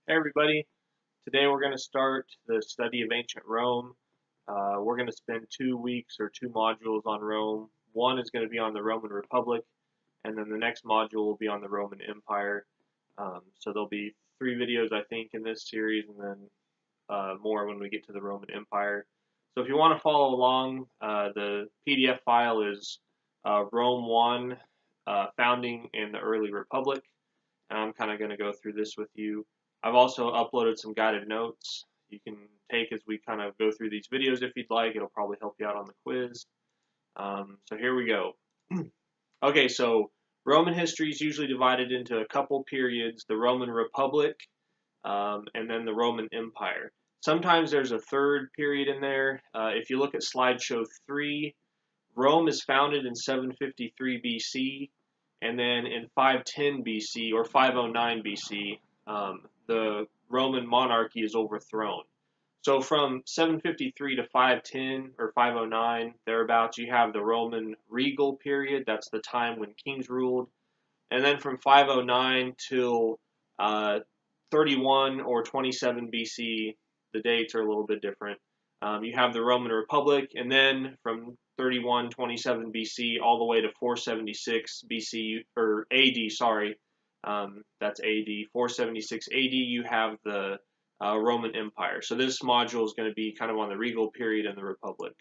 Hey everybody, today we're going to start the study of ancient Rome. We're going to spend 2 weeks or two modules on Rome. One is going to be on the Roman Republic, and then the next module will be on the Roman Empire. So there'll be 3 videos, I think, in this series, and then more when we get to the Roman Empire. So if you want to follow along, the PDF file is Rome 1, Founding and the Early Republic, and I'm kind of going to go through this with you. I've also uploaded some guided notes you can take as we kind of go through these videos if you'd like. It'll probably help you out on the quiz. So here we go. Okay, so Roman history is usually divided into a couple periods: the Roman Republic, and then the Roman Empire. Sometimes there's a third period in there. If you look at slideshow 3, Rome is founded in 753 BC, and then in 510 BC or 509 BC, the Roman monarchy is overthrown. So from 753 to 510 or 509, thereabouts, you have the Roman regal period. That's the time when kings ruled. And then from 509 till 31 or 27 BC, the dates are a little bit different. You have the Roman Republic, and then from 3127 BC all the way to 476 BC or AD, sorry, that's AD, 476 AD, you have the Roman Empire. So this module is going to be kind of on the regal period and the Republic.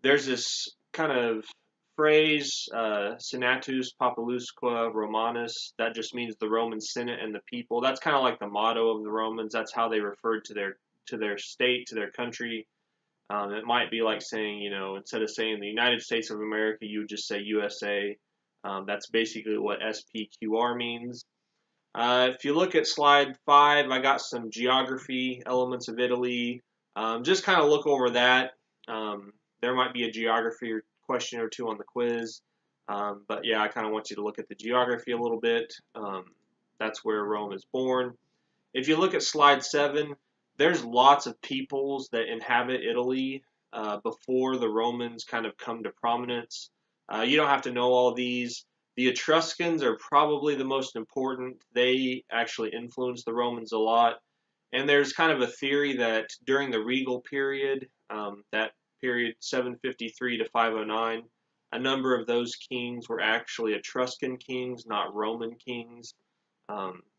There's this kind of phrase, Senatus Populusque Romanus, that just means the Roman Senate and the people. That's kind of like the motto of the Romans. That's how they referred to their state, to their country. It might be like saying, instead of saying the United States of America, you would just say USA. That's basically what SPQR means. If you look at slide 5, I got some geography elements of Italy. Just kind of look over that. There might be a geography question or two on the quiz. But yeah, I kind of want you to look at the geography a little bit. That's where Rome is born. If you look at slide 7, there's lots of peoples that inhabit Italy before the Romans kind of come to prominence. You don't have to know all these. The Etruscans are probably the most important. They actually influenced the Romans a lot. And there's kind of a theory that during the regal period, that period 753 to 509, a number of those kings were actually Etruscan kings, not Roman kings.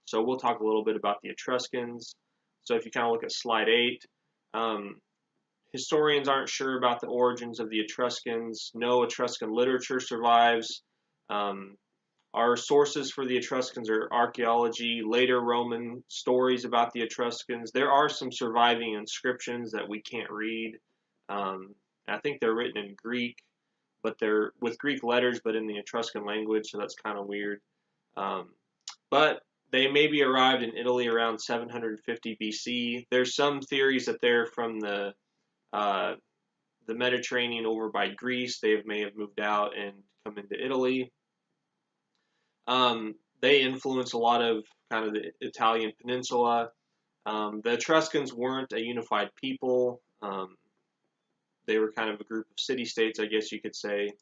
So we'll talk a little bit about the Etruscans. So if you kind of look at slide 8, historians aren't sure about the origins of the Etruscans. No Etruscan literature survives. Our sources for the Etruscans are archaeology, later Roman stories about the Etruscans. There are some surviving inscriptions that we can't read. I think they're written in Greek, but they're with Greek letters, but in the Etruscan language, so that's kind of weird. But they maybe arrived in Italy around 750 BC. There's some theories that they're from the Mediterranean over by Greece. They may have moved out and come into Italy. They influence a lot of kind of the Italian peninsula. The Etruscans weren't a unified people. They were kind of a group of city-states, I guess you could say.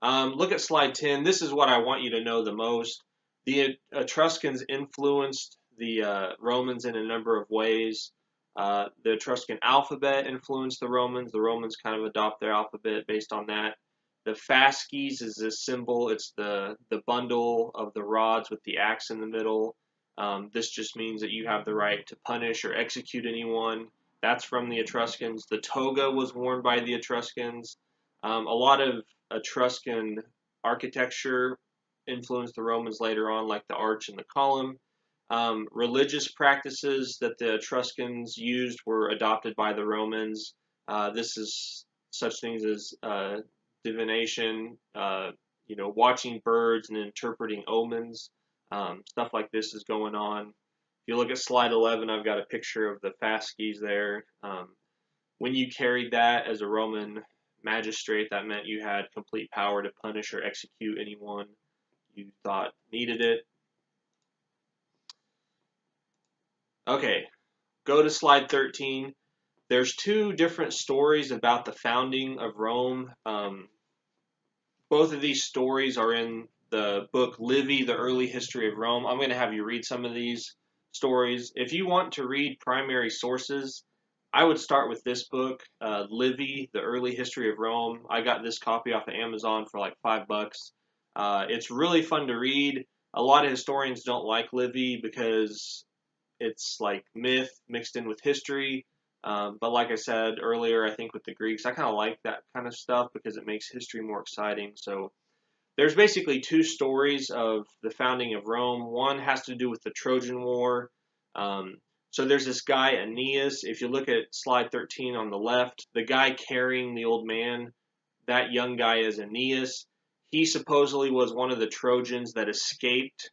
Look at slide 10. This is what I want you to know the most. The Etruscans influenced the Romans in a number of ways. The Etruscan alphabet influenced the Romans. The Romans kind of adopt their alphabet based on that. The fasces is this symbol. It's the bundle of the rods with the axe in the middle. This just means that you have the right to punish or execute anyone. That's from the Etruscans. The toga was worn by the Etruscans. A lot of Etruscan architecture influenced the Romans later on, like the arch and the column. Religious practices that the Etruscans used were adopted by the Romans. This is such things as divination, watching birds and interpreting omens. Stuff like this is going on. If you look at slide 11, I've got a picture of the fasces there. When you carried that as a Roman magistrate, that meant you had complete power to punish or execute anyone you thought needed it. Okay, go to slide 13. There's 2 different stories about the founding of Rome. Both of these stories are in the book Livy, The Early History of Rome. I'm going to have you read some of these stories. If you want to read primary sources, I would start with this book, Livy, The Early History of Rome. I got this copy off of Amazon for like $5. It's really fun to read. A lot of historians don't like Livy because it's like myth mixed in with history. But like I said earlier, I think with the Greeks, I kind of like that kind of stuff because it makes history more exciting. So there's basically two stories of the founding of Rome. One has to do with the Trojan War. So there's this guy, Aeneas. If you look at slide 13 on the left, the guy carrying the old man, that young guy is Aeneas. He supposedly was one of the Trojans that escaped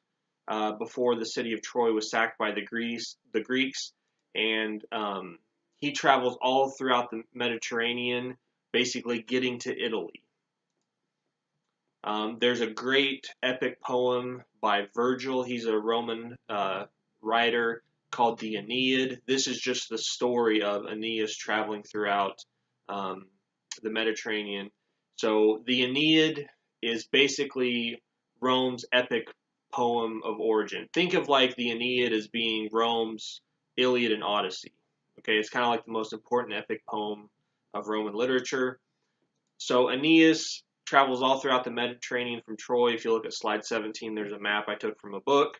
before the city of Troy was sacked by the Greeks, and he travels all throughout the Mediterranean, basically getting to Italy. There's a great epic poem by Virgil. He's a Roman writer called the Aeneid. This is just the story of Aeneas traveling throughout the Mediterranean. So the Aeneid is basically Rome's epic poem of origin. Think of like the Aeneid as being Rome's Iliad and Odyssey. Okay, it's kind of like the most important epic poem of Roman literature. So Aeneas travels all throughout the Mediterranean from Troy. If you look at slide 17, there's a map I took from a book.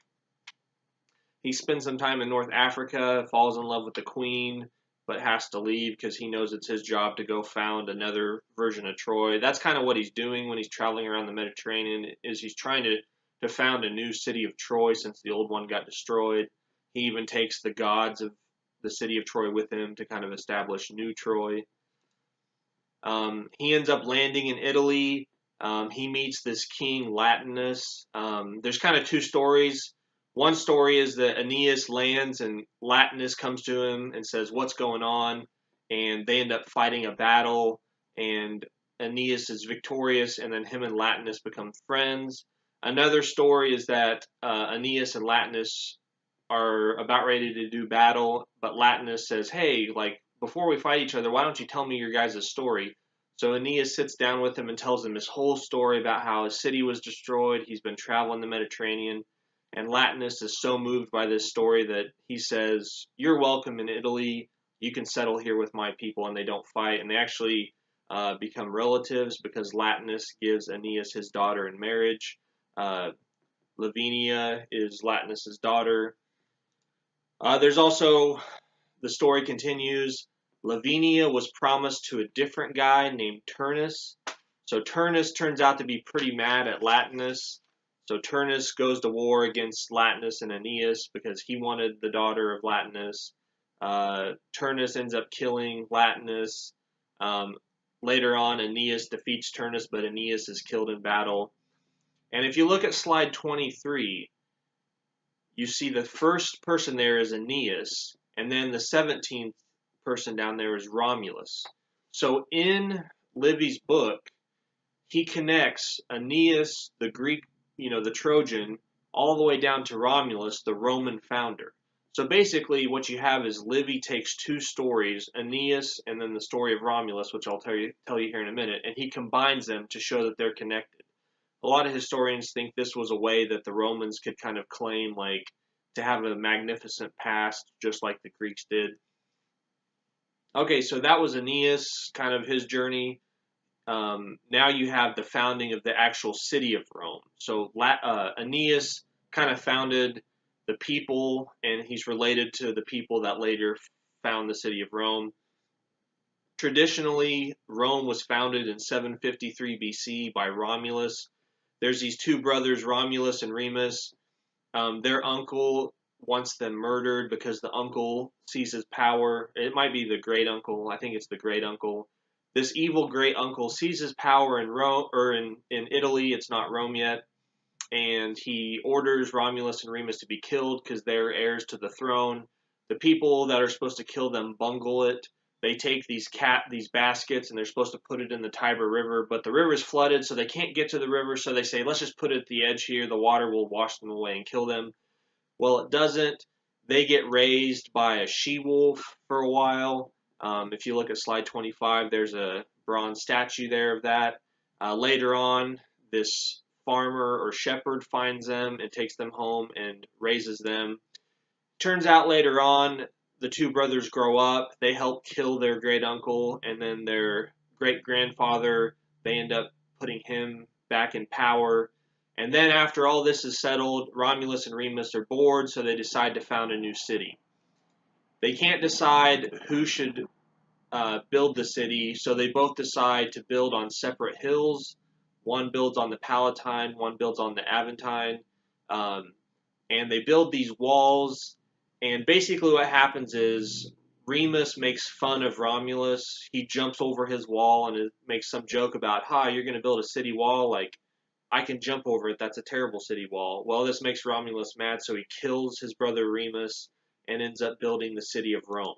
He spends some time in North Africa, falls in love with the queen, but has to leave because he knows it's his job to go found another version of Troy. That's kind of what he's doing when he's traveling around the Mediterranean, is he's trying to found a new city of Troy since the old one got destroyed. He even takes the gods of the city of Troy with him to kind of establish new Troy. He ends up landing in Italy. He meets this king, Latinus. There's kind of two stories. One story is that Aeneas lands and Latinus comes to him and says, "What's going on?" And they end up fighting a battle, and Aeneas is victorious, and then him and Latinus become friends. Another story is that Aeneas and Latinus are about ready to do battle, but Latinus says, "Hey, like, before we fight each other, why don't you tell me your guys' story?" So Aeneas sits down with him and tells him his whole story about how his city was destroyed. He's been traveling the Mediterranean. And Latinus is so moved by this story that he says, "You're welcome in Italy. You can settle here with my people," and they don't fight. And they actually become relatives because Latinus gives Aeneas his daughter in marriage. Lavinia is Latinus's daughter. There's also, the story continues, Lavinia was promised to a different guy named Turnus. So Turnus turns out to be pretty mad at Latinus. So Turnus goes to war against Latinus and Aeneas because he wanted the daughter of Latinus. Turnus ends up killing Latinus. Later on, Aeneas defeats Turnus, but Aeneas is killed in battle. And if you look at slide 23, you see the first person there is Aeneas, and then the 17th person down there is Romulus. So in Livy's book, he connects Aeneas, the Greek, the Trojan, all the way down to Romulus, the Roman founder. So basically what you have is Livy takes two stories, Aeneas and then the story of Romulus, which I'll tell you here in a minute, and he combines them to show that they're connected. A lot of historians think this was a way that the Romans could kind of claim, like, to have a magnificent past, just like the Greeks did. Okay, so that was Aeneas, kind of his journey. Now you have the founding of the actual city of Rome. So Aeneas kind of founded the people, and he's related to the people that later found the city of Rome. Traditionally, Rome was founded in 753 BC by Romulus. There's these two brothers, Romulus and Remus. Their uncle wants them murdered because the uncle seizes power. It might be the great uncle. I think it's the great uncle. This evil great uncle seizes power in Rome, or in Italy. It's not Rome yet, and he orders Romulus and Remus to be killed because they're heirs to the throne. The people that are supposed to kill them bungle it. They take these baskets and they're supposed to put it in the Tiber River, but the river's flooded, so they can't get to the river. So they say, "Let's just put it at the edge here. The water will wash them away and kill them." Well, it doesn't. They get raised by a she-wolf for a while. If you look at slide 25, there's a bronze statue there of that. Later on, this farmer or shepherd finds them and takes them home and raises them. Turns out later on, the two brothers grow up. They help kill their great uncle, and then their great grandfather, they end up putting him back in power. And then after all this is settled, Romulus and Remus are bored, so they decide to found a new city. They can't decide who should build the city, so they both decide to build on separate hills. One builds on the Palatine, one builds on the Aventine, and they build these walls. And basically, what happens is Remus makes fun of Romulus. He jumps over his wall and makes some joke about, "Ha, you're going to build a city wall? Like, I can jump over it. That's a terrible city wall." Well, this makes Romulus mad, so he kills his brother Remus and ends up building the city of Rome.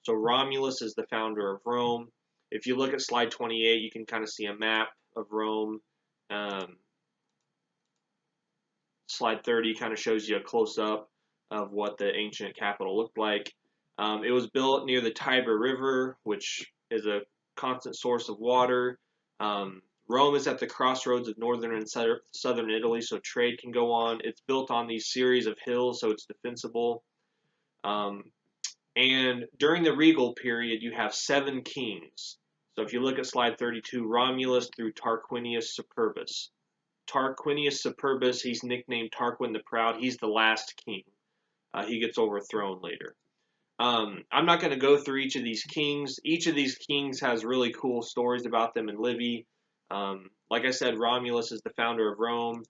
So Romulus is the founder of Rome. If you look at slide 28, you can kind of see a map of Rome. Slide 30 kind of shows you a close-up of what the ancient capital looked like. It was built near the Tiber River, which is a constant source of water. Rome is at the crossroads of northern and southern Italy, so trade can go on. It's built on these series of hills, so it's defensible. And during the regal period, you have 7 kings. So if you look at slide 32, Romulus through Tarquinius Superbus. Tarquinius Superbus, he's nicknamed Tarquin the Proud. He's the last king. He gets overthrown later. I'm not going to go through each of these kings. Each of these kings has really cool stories about them in Livy. Like I said, Romulus is the founder of Rome.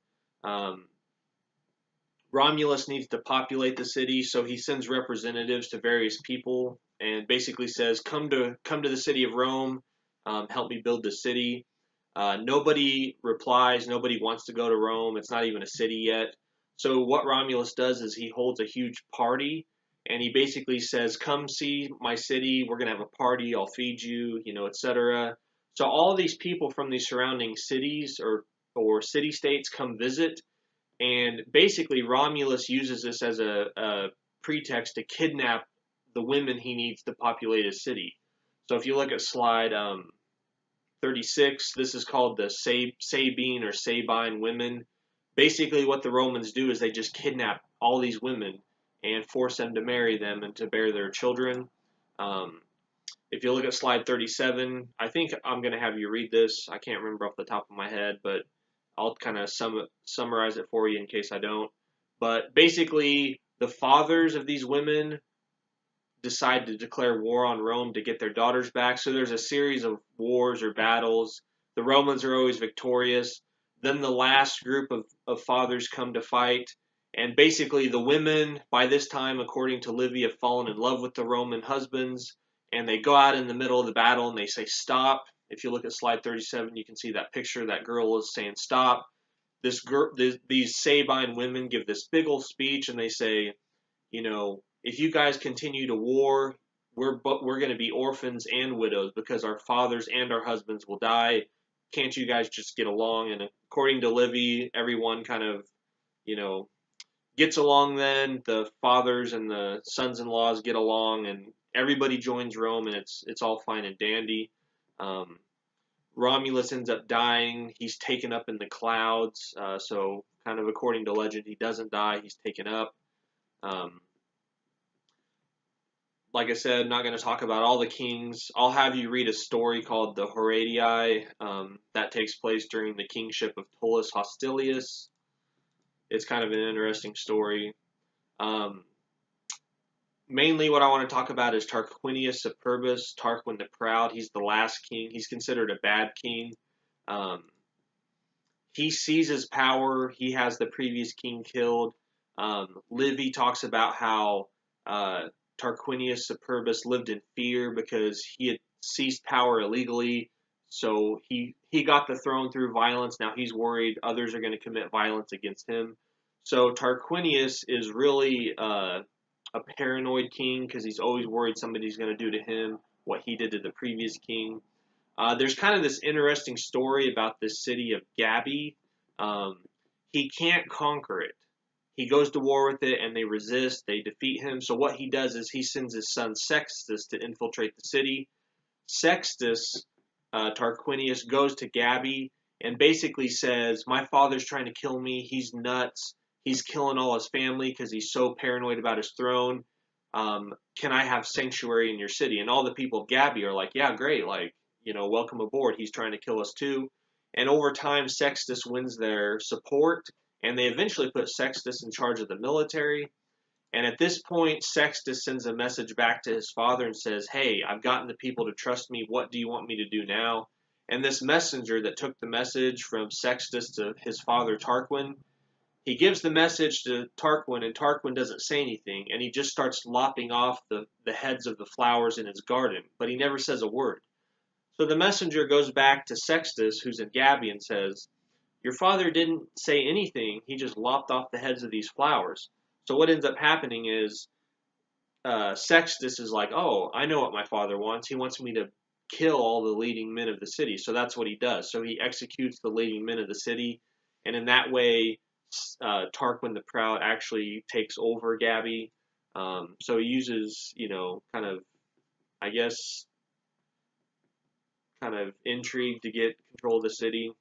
Romulus needs to populate the city, so he sends representatives to various people and basically says, come to the city of Rome, help me build the city. Nobody replies. Nobody wants to go to Rome. It's not even a city yet. So what Romulus does is he holds a huge party, and he basically says, come see my city. We're going to have a party. I'll feed you, etc. So all these people from these surrounding cities or city-states come visit, and basically Romulus uses this as a pretext to kidnap the women he needs to populate his city. So if you look at slide 36, this is called the Sabine or Sabine women. Basically what the Romans do is they just kidnap all these women and force them to marry them and to bear their children. If you look at slide 37, I think I'm going to have you read this. I can't remember off the top of my head, but I'll kind of summarize it for you in case I don't. But basically, the fathers of these women decide to declare war on Rome to get their daughters back. So there's a series of wars or battles. The Romans are always victorious. Then the last group of fathers come to fight. And basically, the women, by this time, according to Livy, have fallen in love with the Roman husbands. And they go out in the middle of the battle and they say, stop. If you look at slide 37, you can see that picture. That girl is saying, stop. These Sabine women give this big old speech and they say, if you guys continue to war, we're going to be orphans and widows because our fathers and our husbands will die. Can't you guys just get along? And according to Livy, everyone kind of, gets along then. The fathers and the sons-in-laws get along and everybody joins Rome and it's all fine and dandy. Romulus ends up dying. He's taken up in the clouds. So kind of according to legend, he doesn't die. He's taken up. Like I said, I'm not going to talk about all the kings. I'll have you read a story called the Horatii that takes place during the kingship of Tullus Hostilius. It's kind of an interesting story. Mainly what I want to talk about is Tarquinius Superbus, Tarquin the Proud. He's the last king. He's considered a bad king. He seizes power. He has the previous king killed. Livy talks about how Tarquinius Superbus lived in fear because he had seized power illegally. So he got the throne through violence. Now he's worried others are going to commit violence against him. So Tarquinius is really a paranoid king because he's always worried somebody's going to do to him what he did to the previous king. There's kind of this interesting story about this city of Gabii. He can't conquer it. He goes to war with it, and they resist. They defeat him. So what he does is he sends his son Sextus to infiltrate the city. Sextus, Tarquinius, goes to Gabii, and basically says, my father's trying to kill me. He's nuts. He's killing all his family because he's so paranoid about his throne. Can I have sanctuary in your city? And all the people of Gabi are like, yeah, great. Like, welcome aboard. He's trying to kill us too. And over time, Sextus wins their support, and they eventually put Sextus in charge of the military. And at this point, Sextus sends a message back to his father and says, hey, I've gotten the people to trust me. What do you want me to do now? And this messenger that took the message from Sextus to his father Tarquin, he gives the message to Tarquin, and Tarquin doesn't say anything, and he just starts lopping off the heads of the flowers in his garden, but he never says a word. So the messenger goes back to Sextus, who's in Gabi, and says, your father didn't say anything, he just lopped off the heads of these flowers. So what ends up happening is Sextus is like, oh, I know what my father wants. He wants me to kill all the leading men of the city. So that's what he does. So he executes the leading men of the city, and in that way, Tarquin the Proud actually takes over Gabi. So he uses, kind of, I guess, kind of intrigue to get control of the city.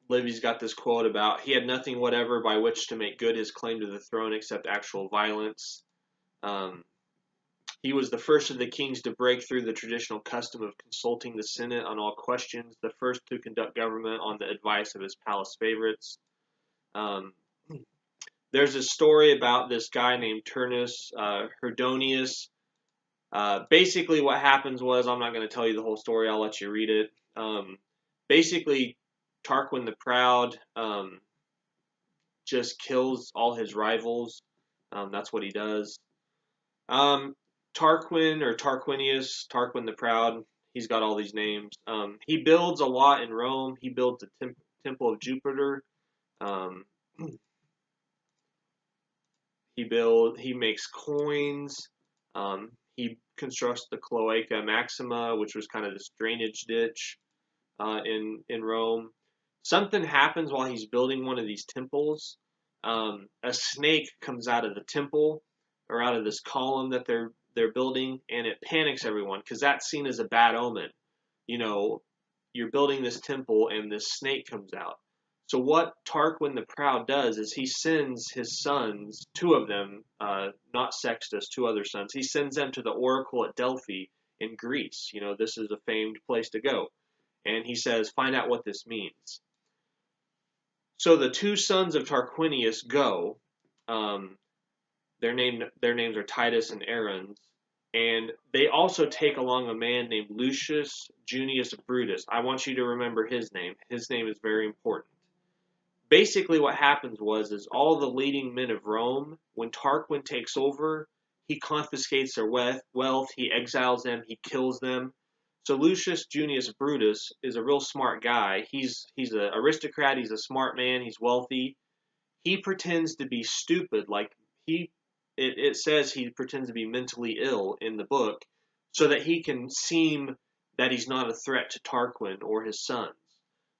Livy's got this quote about, he had nothing whatever by which to make good his claim to the throne except actual violence. He was the first of the kings to break through the traditional custom of consulting the Senate on all questions, the first to conduct government on the advice of his palace favorites. There's a story about this guy named Turnus Herdonius. Basically what happens was, I'm not going to tell you the whole story, I'll let you read it. Basically, Tarquin the Proud just kills all his rivals. That's what he does. Tarquin or Tarquinius, Tarquin the Proud, he's got all these names. He builds a lot in Rome. He builds the Temple of Jupiter. He makes coins. He constructs the Cloaca Maxima, which was kind of this drainage ditch in Rome. Something happens while he's building one of these temples. A snake comes out of the temple, or out of this column that they're building, and it panics everyone because that's seen as a bad omen. You're building this temple and this snake comes out. So what Tarquin the Proud does is he sends his sons, two of them, not Sextus, two other sons, he sends them to the oracle at Delphi in Greece. This is a famed place to go. And he says, find out what this means. So the two sons of Tarquinius go. Their names are Titus and Aruns, and they also take along a man named Lucius Junius Brutus. I want you to remember his name. His name is very important. Basically what happens is all the leading men of Rome, when Tarquin takes over, he confiscates their wealth, he exiles them, he kills them. So Lucius Junius Brutus is a real smart guy. He's an aristocrat, he's a smart man, he's wealthy. He pretends to be stupid, it says he pretends to be mentally ill in the book, so that he can seem that he's not a threat to Tarquin or his sons.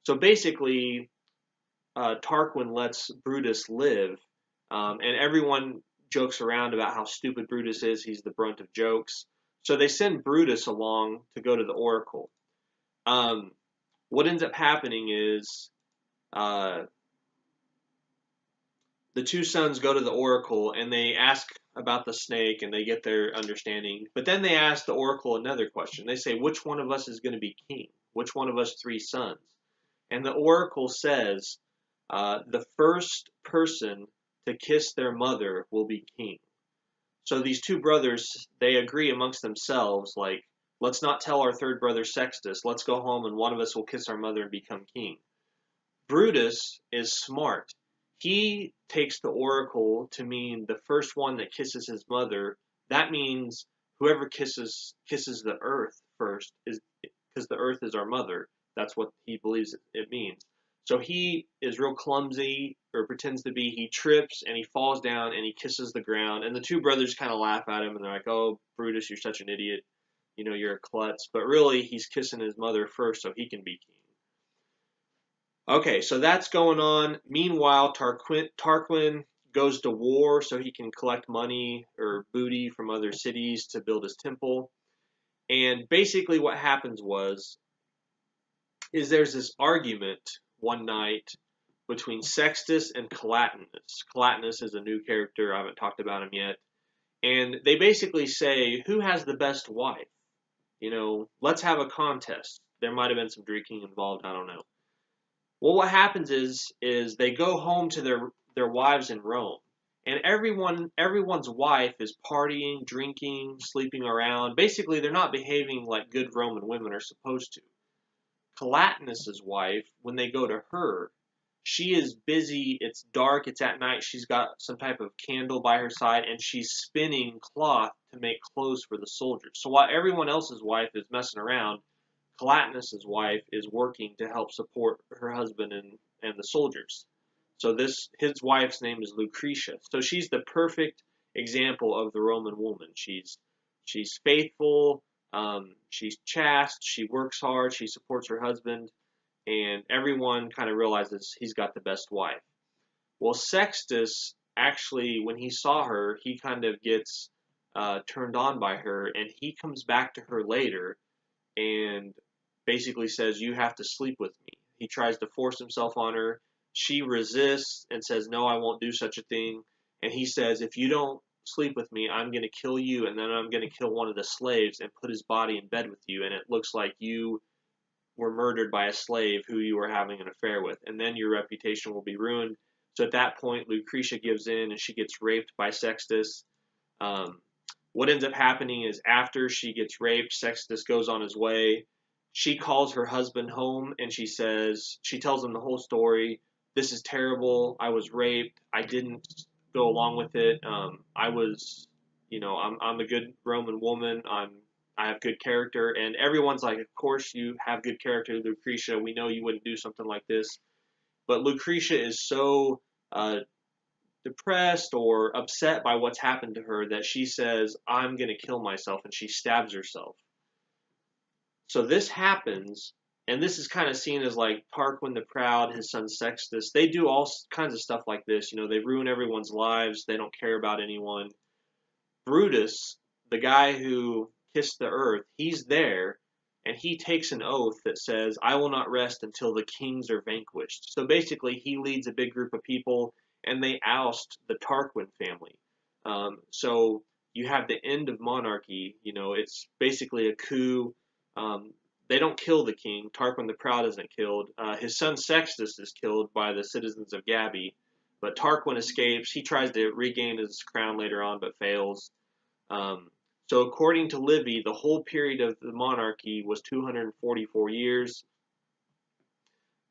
So basically, Tarquin lets Brutus live, and everyone jokes around about how stupid Brutus is. He's the brunt of jokes. So they send Brutus along to go to the oracle. What ends up happening is the two sons go to the oracle and they ask about the snake and they get their understanding. But then they ask the oracle another question. They say, which one of us is going to be king? Which one of us three sons? And the oracle says, the first person to kiss their mother will be king. So these two brothers, they agree amongst themselves, like, let's not tell our third brother Sextus. Let's go home and one of us will kiss our mother and become king. Brutus is smart. He takes the oracle to mean the first one that kisses his mother. That means whoever kisses the earth first, is because the earth is our mother. That's what he believes it means. So he is real clumsy, or pretends to be. He trips and he falls down and he kisses the ground. And the two brothers kind of laugh at him and they're like, "Oh, Brutus, you're such an idiot. You're a klutz." But really, he's kissing his mother first so he can be king. Okay, so that's going on. Meanwhile, Tarquin goes to war so he can collect money or booty from other cities to build his temple. And basically what happens is there's this argument one night between Sextus and Collatinus. Collatinus is a new character. I haven't talked about him yet. And they basically say, who has the best wife? Let's have a contest. There might have been some drinking involved. I don't know. Well, what happens is they go home to their wives in Rome, and everyone's wife is partying, drinking, sleeping around. Basically, they're not behaving like good Roman women are supposed to. Collatinus's wife, when they go to her, she is busy. It's dark. It's at night. She's got some type of candle by her side, and she's spinning cloth to make clothes for the soldiers. So while everyone else's wife is messing around, Collatinus's wife is working to help support her husband and the soldiers. So his wife's name is Lucretia. So she's the perfect example of the Roman woman. She's faithful. She's chaste. She works hard. She supports her husband, and everyone kind of realizes he's got the best wife. Well, Sextus actually, when he saw her, he kind of gets turned on by her, and he comes back to her later and basically says, "You have to sleep with me." He tries to force himself on her. She resists and says, "No, I won't do such a thing." And he says, "If you don't sleep with me, I'm going to kill you, and then I'm going to kill one of the slaves and put his body in bed with you, and it looks like you were murdered by a slave who you were having an affair with, and then your reputation will be ruined." So at that point, Lucretia gives in, and she gets raped by Sextus. Um, what ends up happening is after she gets raped, Sextus goes on his way. She calls her husband home, and she tells him the whole story. "This is terrible. I was raped. I didn't go along with it. I was, I'm a good Roman woman. I have good character." And everyone's like, "Of course you have good character, Lucretia. We know you wouldn't do something like this." But Lucretia is so depressed or upset by what's happened to her that she says, "I'm going to kill myself," and she stabs herself. So this happens, and this is kind of seen as like Tarquin the Proud, his son Sextus. They do all kinds of stuff like this. They ruin everyone's lives. They don't care about anyone. Brutus, the guy who kissed the earth, he's there, and he takes an oath that says, "I will not rest until the kings are vanquished." So basically, he leads a big group of people, and they oust the Tarquin family. So you have the end of monarchy. It's basically a coup. They don't kill the king. Tarquin the Proud isn't killed. His son Sextus is killed by the citizens of Gabii, but Tarquin escapes. He tries to regain his crown later on, but fails. So according to Livy, the whole period of the monarchy was 244 years.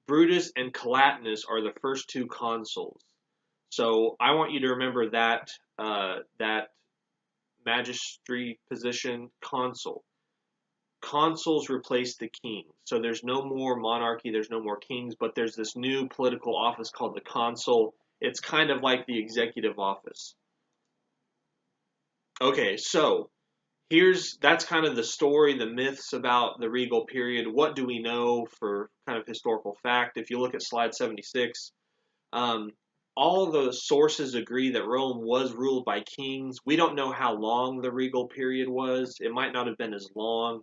Brutus and Collatinus are the first two consuls. So I want you to remember that magistry position, consul. Consuls replace the king. So there's no more monarchy, there's no more kings, but there's this new political office called the consul. It's kind of like the executive office. Okay, so that's kind of the story, the myths about the regal period. What do we know for kind of historical fact? If you look at slide 76, all the sources agree that Rome was ruled by kings. We don't know how long the regal period was. It might not have been as long.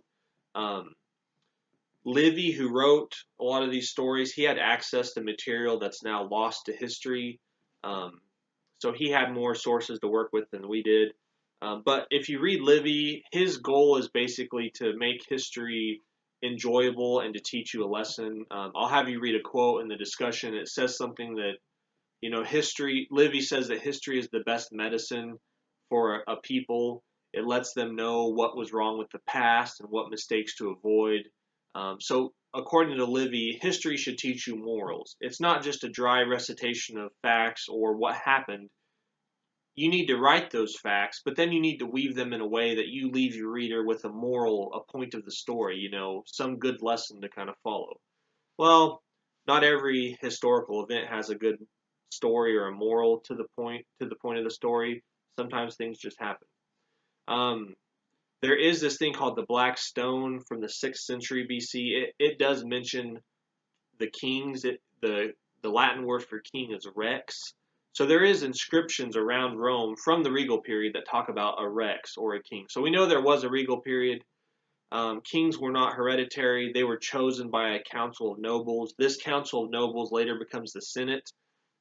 Livy, who wrote a lot of these stories, he had access to material that's now lost to history. So he had more sources to work with than we did. But if you read Livy, his goal is basically to make history enjoyable and to teach you a lesson. I'll have you read a quote in the discussion. It says something that, Livy says that history is the best medicine for a people. It lets them know what was wrong with the past and what mistakes to avoid. So according to Livy, history should teach you morals. It's not just a dry recitation of facts or what happened. You need to write those facts, but then you need to weave them in a way that you leave your reader with a point of the story, some good lesson to kind of follow. Well, not every historical event has a good story or a moral to the point of the story. Sometimes things just happen. There is this thing called the Black Stone from the 6th century BC. It does mention the kings. The Latin word for king is rex. So there is inscriptions around Rome from the regal period that talk about a rex or a king. So we know there was a regal period. Kings were not hereditary. They were chosen by a council of nobles. This council of nobles later becomes the Senate.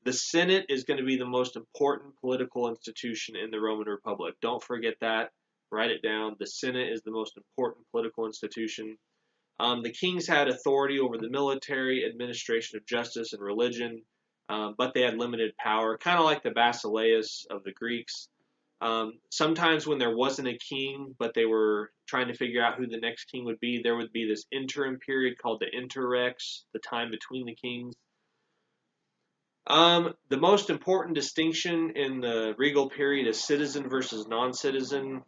The Senate is going to be the most important political institution in the Roman Republic. Don't forget that. Write it down. The Senate is the most important political institution. The kings had authority over the military, administration of justice, and religion, but they had limited power, kind of like the Basileus of the Greeks. Sometimes when there wasn't a king, but they were trying to figure out who the next king would be, there would be this interim period called the interrex, the time between the kings. The most important distinction in the regal period is citizen versus non-citizen.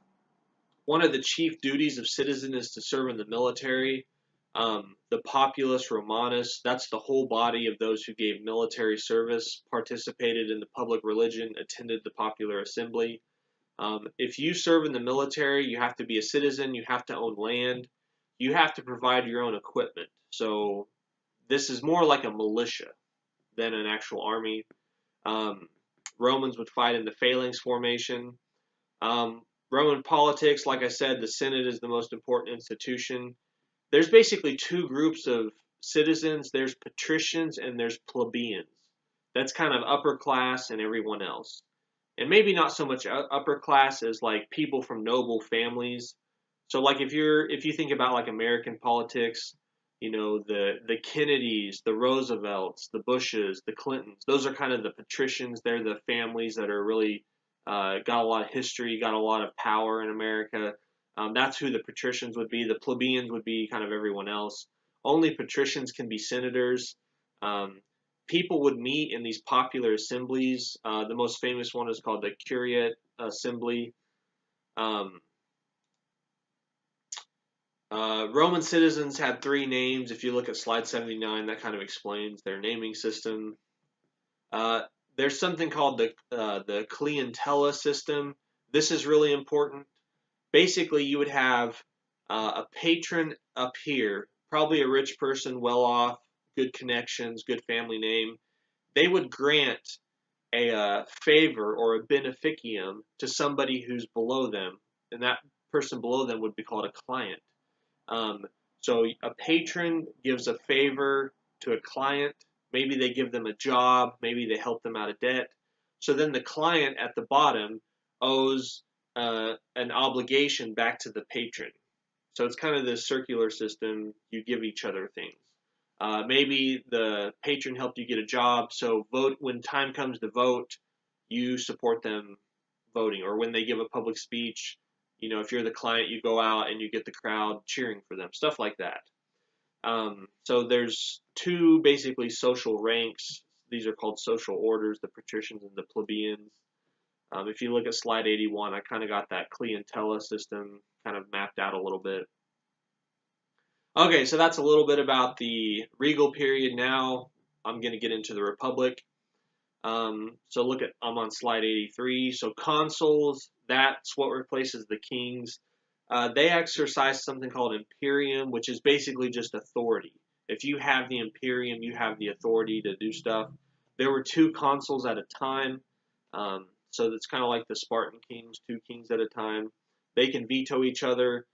One of the chief duties of citizen is to serve in the military. The populus Romanus, that's the whole body of those who gave military service, participated in the public religion, attended the popular assembly. If you serve in the military, you have to be a citizen, you have to own land, you have to provide your own equipment. So this is more like a militia than an actual army. Romans would fight in the phalanx formation. Roman politics, like I said, the Senate is the most important institution. There's basically two groups of citizens. There's patricians and there's plebeians. That's kind of upper class and everyone else. And maybe not so much upper class as like people from noble families. So like if you think about like American politics, you know, the Kennedys, the Roosevelts, the Bushes, the Clintons, those are kind of the patricians. They're the families that are really got a lot of history, got a lot of power in America. That's who the patricians would be. The plebeians would be kind of everyone else. Only patricians can be senators. People would meet in these popular assemblies. The most famous one is called the Curiate Assembly. Roman citizens had three names. If you look at slide 79, that kind of explains their naming system. There's something called the clientela system. This is really important. Basically, you would have a patron up here, probably a rich person, well off, good connections, good family name. They would grant a favor or a beneficium to somebody who's below them, and that person below them would be called a client. So a patron gives a favor to a client. Maybe they give them a job. Maybe they help them out of debt. So then the client at the bottom owes an obligation back to the patron. So it's kind of this circular system. You give each other things. Maybe the patron helped you get a job, so vote when time comes to vote, you support them voting. Or when they give a public speech, you know, if you're the client, you go out and you get the crowd cheering for them, stuff like that. So there's two basically social ranks. These are called social orders, the patricians and the plebeians. If you look at slide 81, I kind of got that clientela system kind of mapped out a little bit. Okay, so that's a little bit about the regal period. Now I'm going to get into the Republic. So look at, I'm on slide 83. So consuls, that's what replaces the kings. They exercise something called imperium, which is basically just authority. If you have the imperium, you have the authority to do stuff. There were two consuls at a time. So that's kind of like the Spartan kings, two kings at a time. They can veto each other.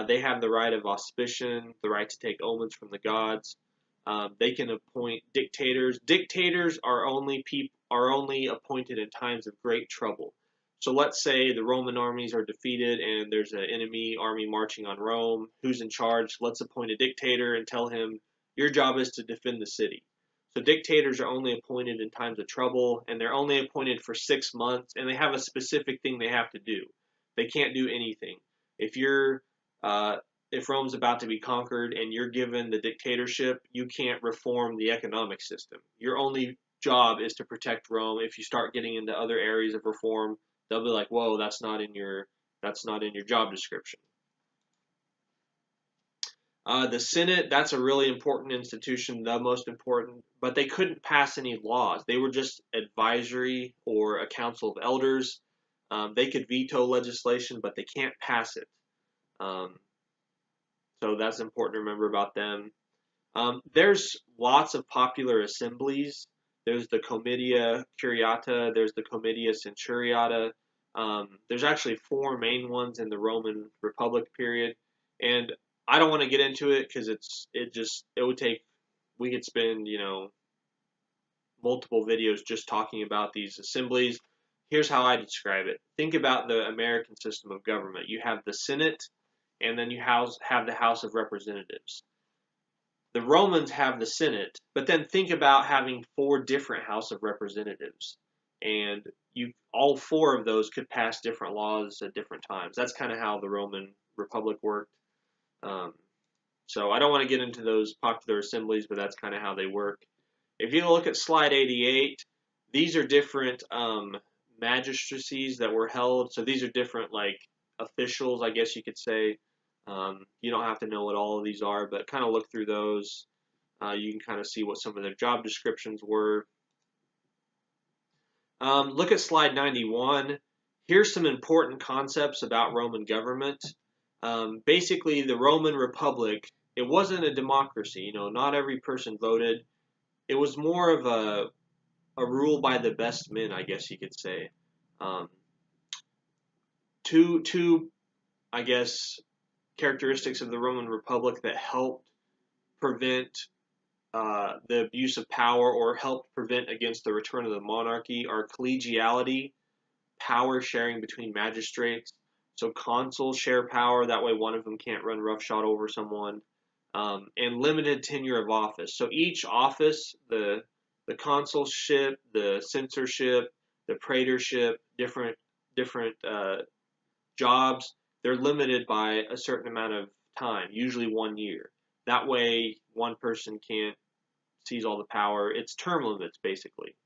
They have the right of auspicion, the right to take omens from the gods. They can appoint dictators. Dictators are only appointed in times of great trouble. So let's say the Roman armies are defeated and there's an enemy army marching on Rome. Who's in charge? Let's appoint a dictator and tell him, your job is to defend the city. So dictators are only appointed in times of trouble, and they're only appointed for 6 months, and they have a specific thing they have to do. They can't do anything. If Rome's about to be conquered and you're given the dictatorship, you can't reform the economic system. Your only job is to protect Rome. If you start getting into other areas of reform, they'll be like, "Whoa, that's not in your job description." The Senate, that's a really important institution, the most important, but they couldn't pass any laws. They were just advisory or a council of elders. They could veto legislation, but they can't pass it. So that's important to remember about them. There's lots of popular assemblies. There's the Comitia Curiata. There's the Comitia Centuriata. There's actually 4 main ones in the Roman Republic period. And I don't want to get into it because we could spend, multiple videos just talking about these assemblies. Here's how I describe it. Think about the American system of government. You have the Senate, and then you have the House of Representatives. The Romans have the Senate, but then think about having 4 different House of Representatives, and all 4 of those could pass different laws at different times. That's kind of how the Roman Republic worked. So I don't want to get into those popular assemblies, but that's kind of how they work. If you look at slide 88, these are different magistracies that were held. So these are different officials, I guess you could say. You don't have to know what all of these are, but kind of look through those. You can kind of see what some of their job descriptions were. Look at slide 91. Here's some important concepts about Roman government. Basically, the Roman Republic, it wasn't a democracy. Not every person voted. It was more of a rule by the best men, I guess you could say. Two, I guess, characteristics of the Roman Republic that helped prevent the abuse of power or helped prevent against the return of the monarchy are collegiality, power sharing between magistrates. So consuls share power, that way one of them can't run roughshod over someone, and limited tenure of office. So each office, the consulship, the censorship, the praetorship, different jobs, they're limited by a certain amount of time, usually 1 year. That way, one person can't seize all the power. It's term limits, basically.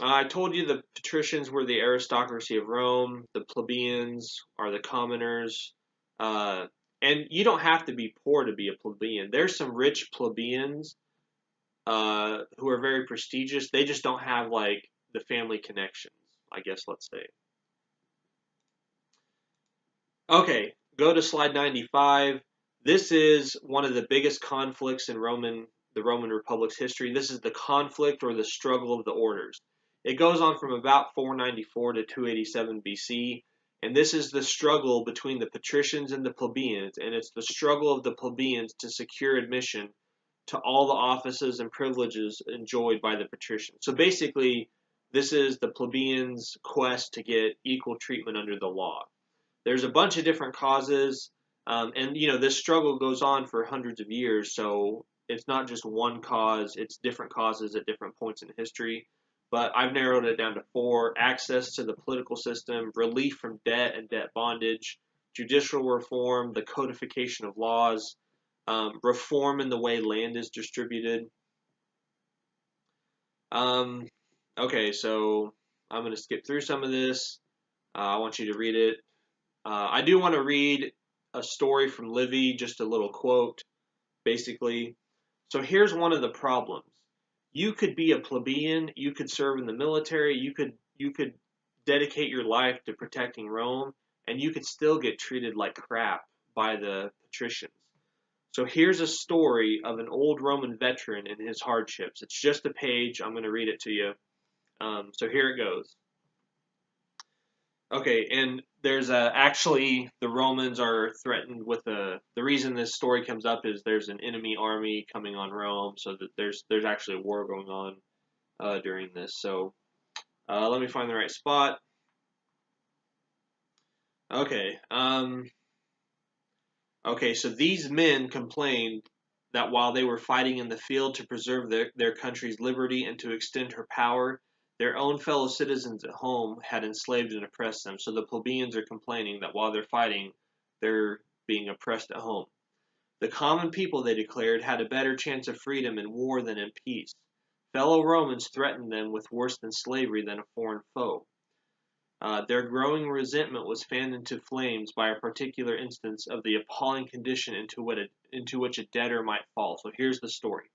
I told you the patricians were the aristocracy of Rome. The plebeians are the commoners. And you don't have to be poor to be a plebeian. There's some rich plebeians who are very prestigious. They just don't have, the family connections, I guess, let's say. Okay, go to slide 95. This is one of the biggest conflicts in the Roman Republic's history. This is the conflict or the struggle of the orders. It goes on from about 494 to 287 BC, and this is the struggle between the patricians and the plebeians, and it's the struggle of the plebeians to secure admission to all the offices and privileges enjoyed by the patricians. So basically, this is the plebeians' quest to get equal treatment under the law. There's a bunch of different causes, and this struggle goes on for hundreds of years, so it's not just one cause, it's different causes at different points in history. But I've narrowed it down to 4: access to the political system, relief from debt and debt bondage, judicial reform, the codification of laws, reform in the way land is distributed. Okay, so I'm going to skip through some of this. I want you to read it. I do want to read a story from Livy, just a little quote, basically. So here's one of the problems. You could be a plebeian, you could serve in the military, you could dedicate your life to protecting Rome, and you could still get treated like crap by the patricians. So here's a story of an old Roman veteran and his hardships. It's just a page. I'm going to read it to you. So here it goes. Okay, and there's actually the Romans are threatened with the reason this story comes up is there's an enemy army coming on Rome, so that there's actually a war going on during this. So let me find the right spot. Okay, okay, so these men complained that while they were fighting in the field to preserve their country's liberty and to extend her power, their own fellow citizens at home had enslaved and oppressed them. So the plebeians are complaining that while they're fighting, they're being oppressed at home. The common people, they declared, had a better chance of freedom in war than in peace. Fellow Romans threatened them with worse than slavery than a foreign foe. Their growing resentment was fanned into flames by a particular instance of the appalling condition into which a debtor might fall. So here's the story.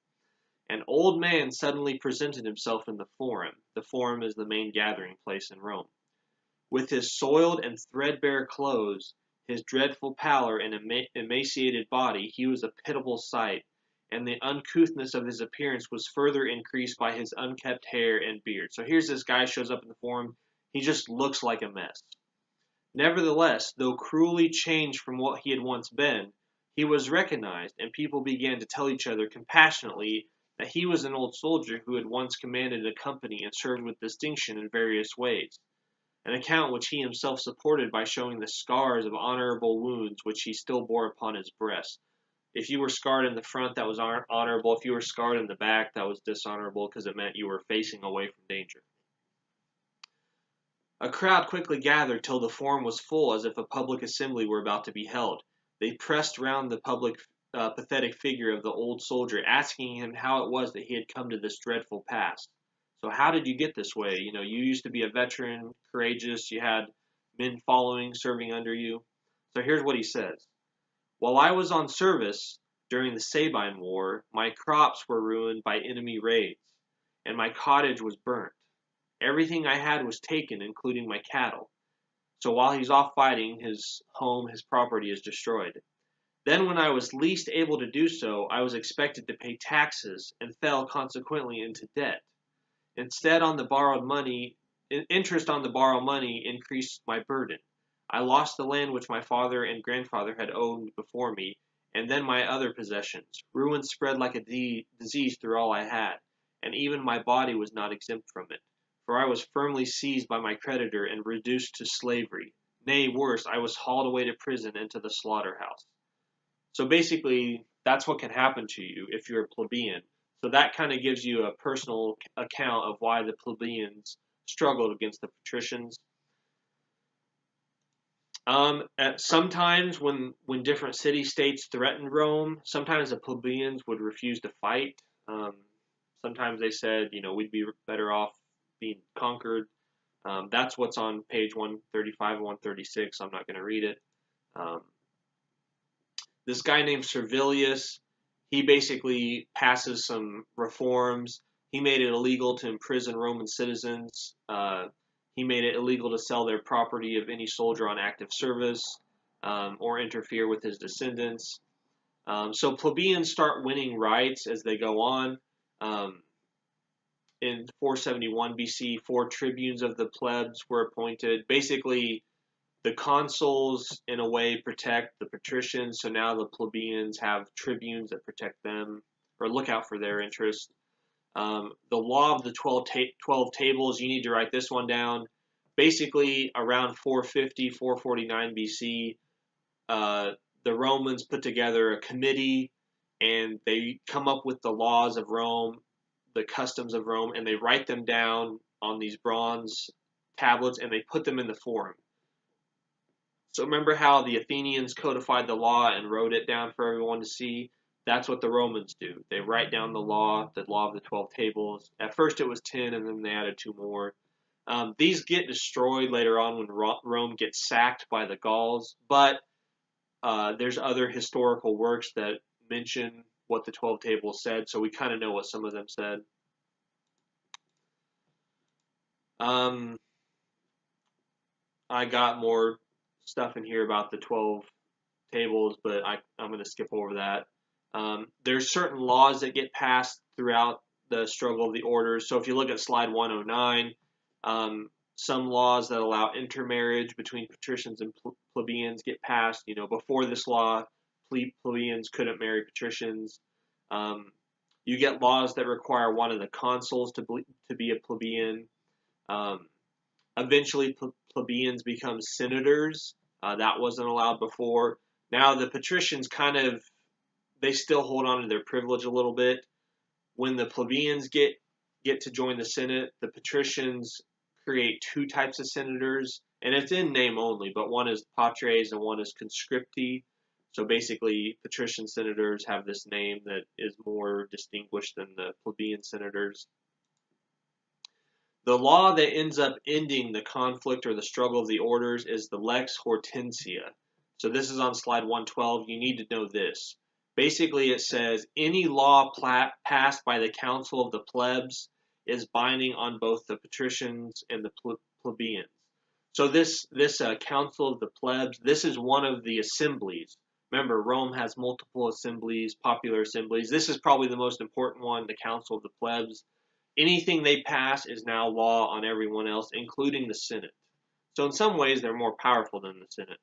An old man suddenly presented himself in the Forum. The Forum is the main gathering place in Rome. With his soiled and threadbare clothes, his dreadful pallor and emaciated body, he was a pitiable sight, and the uncouthness of his appearance was further increased by his unkempt hair and beard. So here's this guy shows up in the Forum. He just looks like a mess. Nevertheless, though cruelly changed from what he had once been, he was recognized, and people began to tell each other compassionately that he was an old soldier who had once commanded a company and served with distinction in various ways, an account which he himself supported by showing the scars of honorable wounds which he still bore upon his breast. If you were scarred in the front, that was honorable. If you were scarred in the back, that was dishonorable because it meant you were facing away from danger. A crowd quickly gathered till the forum was full, as if a public assembly were about to be held. They pressed round the pathetic figure of the old soldier, asking him how it was that he had come to this dreadful pass. So how did you get this way? You used to be a veteran, courageous, you had men following, serving under you. So here's what he says. While I was on service during the Sabine War, my crops were ruined by enemy raids, and my cottage was burnt. Everything I had was taken, including my cattle. So while he's off fighting, his home, his property is destroyed. Then when I was least able to do so, I was expected to pay taxes and fell consequently into debt. Instead, on the borrowed money, interest on the borrowed money increased my burden. I lost the land which my father and grandfather had owned before me, and then my other possessions. Ruin spread like a disease through all I had, and even my body was not exempt from it. For I was firmly seized by my creditor and reduced to slavery. Nay, worse, I was hauled away to prison and to the slaughterhouse. So basically, that's what can happen to you if you're a plebeian. So that kind of gives you a personal account of why the plebeians struggled against the patricians. Sometimes when different city-states threatened Rome, sometimes the plebeians would refuse to fight. Sometimes they said, we'd be better off being conquered. That's what's on page 135 and 136. I'm not going to read it. This guy named Servilius, he basically passes some reforms. He made it illegal to imprison Roman citizens. He made it illegal to sell their property of any soldier on active service or interfere with his descendants. So plebeians start winning rights as they go on. In 471 BC, 4 tribunes of the plebs were appointed. Basically, the consuls, in a way, protect the patricians, so now the plebeians have tribunes that protect them or look out for their interests. The law of the 12 tables, you need to write this one down. Basically, around 450, 449 BC, the Romans put together a committee, and they come up with the laws of Rome, the customs of Rome, and they write them down on these bronze tablets, and they put them in the forum. So remember how the Athenians codified the law and wrote it down for everyone to see? That's what the Romans do. They write down the law of the 12 tables. At first it was 10, and then they added 2 more. These get destroyed later on when Rome gets sacked by the Gauls, but there's other historical works that mention what the 12 tables said, so we kind of know what some of them said. I got more stuff in here about the 12 tables, but I'm going to skip over that. There's certain laws that get passed throughout the struggle of the orders. So if you look at slide 109, some laws that allow intermarriage between patricians and plebeians get passed. Before this law, plebeians couldn't marry patricians. You get laws that require one of the consuls to be a plebeian. Eventually, plebeians become senators. That wasn't allowed before. Now the patricians they still hold on to their privilege a little bit. When the plebeians get to join the Senate, the patricians create 2 types of senators, and it's in name only, but one is patres and one is conscripti. So basically, patrician senators have this name that is more distinguished than the plebeian senators. The law that ends up ending the conflict or the struggle of the orders is the Lex Hortensia. So this is on slide 112. You need to know this. Basically, it says any law passed by the council of the plebs is binding on both the patricians and the plebeians. So this council of the plebs, this is one of the assemblies. Remember, Rome has multiple assemblies, popular assemblies. This is probably the most important one, the council of the plebs. Anything they pass is now law on everyone else, including the Senate. So in some ways, they're more powerful than the Senate.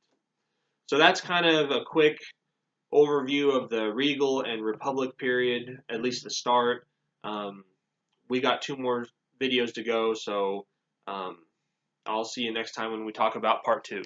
So that's kind of a quick overview of the regal and republic period, at least the start. We got 2 more videos to go, so I'll see you next time when we talk about part 2.